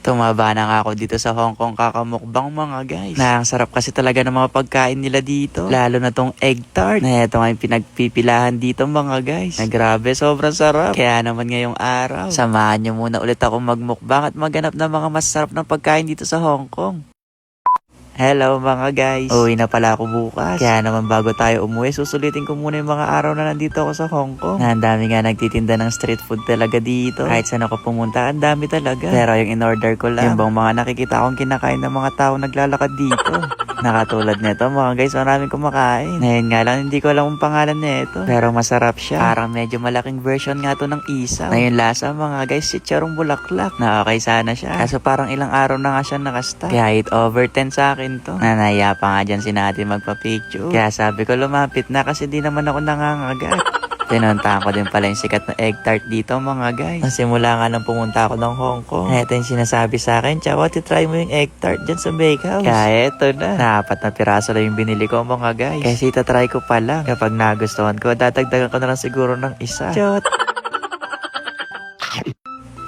Tumaba na nga ako dito sa Hong Kong kakamukbang mga guys. Na ang sarap kasi talaga ng mga pagkain nila dito. Lalo na tong egg tart. Na ito nga yung pinagpipilahan dito mga guys. Na grabe, sobrang sarap. Kaya naman ngayong araw, samahan nyo muna ulit ako magmukbang at maganap ng mga masarap ng pagkain dito sa Hong Kong. Hello mga guys, uwi na pala ako bukas. Kaya naman bago tayo umuwi, susulitin ko muna yung mga araw na nandito ako sa Hong Kong. Na ang dami nga nagtitinda ng street food talaga dito. Kahit saan ako pumunta, ang dami talaga. Pero yung in-order ko lang, yung bang mga nakikita akong kinakain ng mga tao naglalakad dito. Nakatulad nito mga guys, maraming kumakain. Ngayon nga lang, hindi ko alam ang pangalan nito. Pero masarap siya. Parang medyo malaking version nga to ng isaw. Na yung lasa mga guys, chicharong bulaklak. Na okay sana siya. Kaso parang ilang araw na nga siya nakasta. Kaya 8 over 10 sa akin to. Nanaya pa nga dyan si natin magpa-picture. Kaya sabi ko lumapit na kasi di naman ako nangangagat. Pinuntahan ko din pala yung sikat na egg tart dito mga guys. Nasimula nga nang pumunta ako ng Hong Kong. Ito yung sinasabi sa akin, Chawa, titry mo yung egg tart dyan sa bakehouse. Kaya eto na. 4 na piraso lang yung binili ko mga guys. Kasi itatry ko pa lang. Kapag nagustuhan ko, dadagdagan ko na lang siguro ng isa. Chot!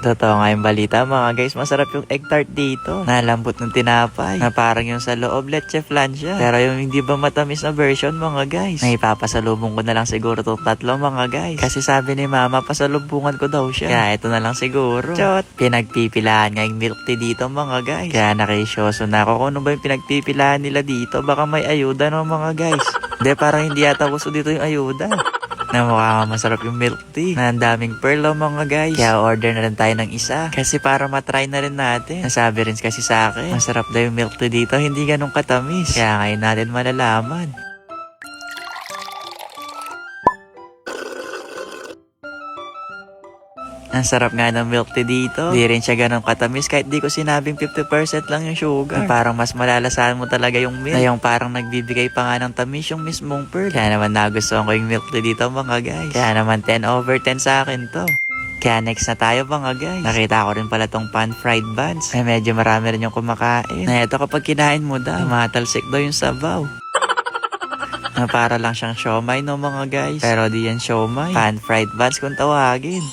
Totoo nga yung balita mga guys, masarap yung egg tart dito. Nalambot ng tinapay. Na parang yung sa loob, leche flan siya. Pero yung hindi ba matamis na version mga guys, na ipapasalubong ko na lang siguro itong 3 mga guys. Kasi sabi ni mama, pasalubungan ko daw siya. Kaya ito na lang siguro. Chot! Pinagpipilahan nga yung milk tea dito mga guys. Kaya nakisyoso na ako kung ano ba yung pinagpipilahan nila dito. Baka may ayuda no mga guys. Hindi, parang hindi yata gusto dito yung ayuda. Na mukha masarap yung milk tea. Na ang daming pearl mga guys. Kaya order na rin tayo ng isa. Kasi para matry na rin natin. Nasabi rin kasi sa akin, masarap daw yung milk tea dito. Hindi ganun katamis. Kaya ngayon natin malalaman. Ang sarap nga ng milk tea dito. Di rin siya ganun katamis kahit di ko sinabing 50% lang yung sugar. Parang mas malalasahan mo talaga yung milk. Na yung parang nagbibigay pa nga ng tamis yung mismong pearl. Kaya naman nagustuhan ko yung milk tea dito mga guys. Kaya naman 10 over 10 sa akin to. Kaya next na tayo mga guys. Nakita ko rin pala tong pan fried buns. Ay medyo marami rin yung kumakain. Na ito kapag kinain mo daw, matalsik daw yung sabaw. Na para lang siyang siomay no mga guys. Pero di yan siomay. Pan fried buns kung tawagin.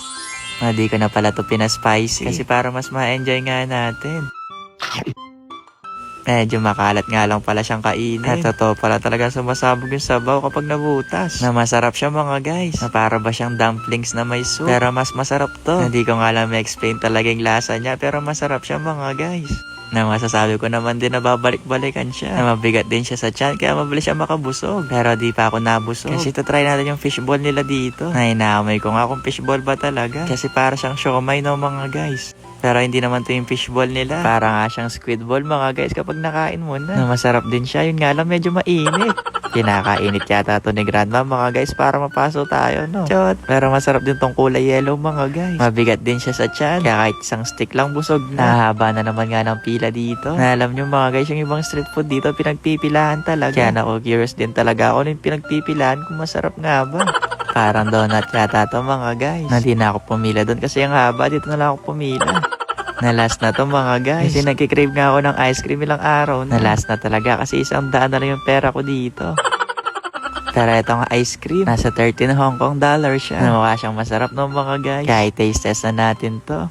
Di ko na pala to pinaspicy. Kasi para mas ma-enjoy nga natin. Medyo makalat nga lang pala siyang kainin. At totoo pala talaga sumasabog yung sabaw kapag nabutas. Na masarap siya mga guys. Na para ba siyang dumplings na may soup. Pero mas masarap to. Hindi ko nga lang ma-explain talaga yung lasa niya. Pero masarap siya mga guys. Na masasabi ko naman din na babalik-balikan siya. Na mabigat din siya sa tiyan kaya mabilis siya makabusog. Pero di pa ako nabusog. Kasi try natin yung fishball nila dito. Na inaamay ko nga kung fishball ba talaga. Kasi para siyang siomay no mga guys. Pero hindi naman to yung fishball nila. Para nga siyang squid ball mga guys kapag nakain mo na. Na masarap din siya. Yun nga lang medyo mainit. Kinakainit yata to ni grandma mga guys para mapaso tayo no. Chot! Pero masarap din tong kulay yellow mga guys. Mabigat din siya sa tiyan. Kaya kahit isang stick lang busog na. Nahaba na naman nga ng pila dito. Na alam nyo mga guys, yung ibang street food dito pinagpipilahan talaga. Kaya ako curious din talaga ako yung pinagpipilahan kung masarap nga ba. Parang donut yata to mga guys. Na di na ako pumila doon kasi ang haba. Dito na lang ako pumila. Na last na to mga guys. Kasi nagkikrave nga ako ng ice cream ilang araw na. Last na talaga kasi 100 na lang yung pera ko dito. Pero itong ice cream, nasa 13 Hong Kong dollar siya. Na mukha siyang masarap no mga guys. Kaya i-taste test na natin to.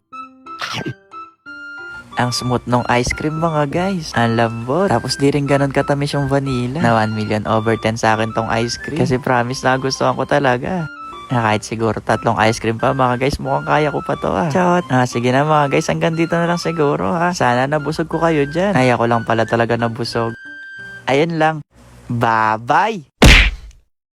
Ang smooth nung ice cream mga guys. Ang lambot. Tapos di rin ganun katamis yung vanilla. Na 1 million over 10 sa akin tong ice cream. Kasi promise na gustuhan ko talaga. Na kahit siguro 3 ice cream pa mga guys, mukhang kaya ko pa to Chot! Sige na mga guys, hanggang dito na lang siguro Sana nabusog ko kayo dyan. Ay ako lang pala talaga nabusog. Ayun lang. Bye-bye!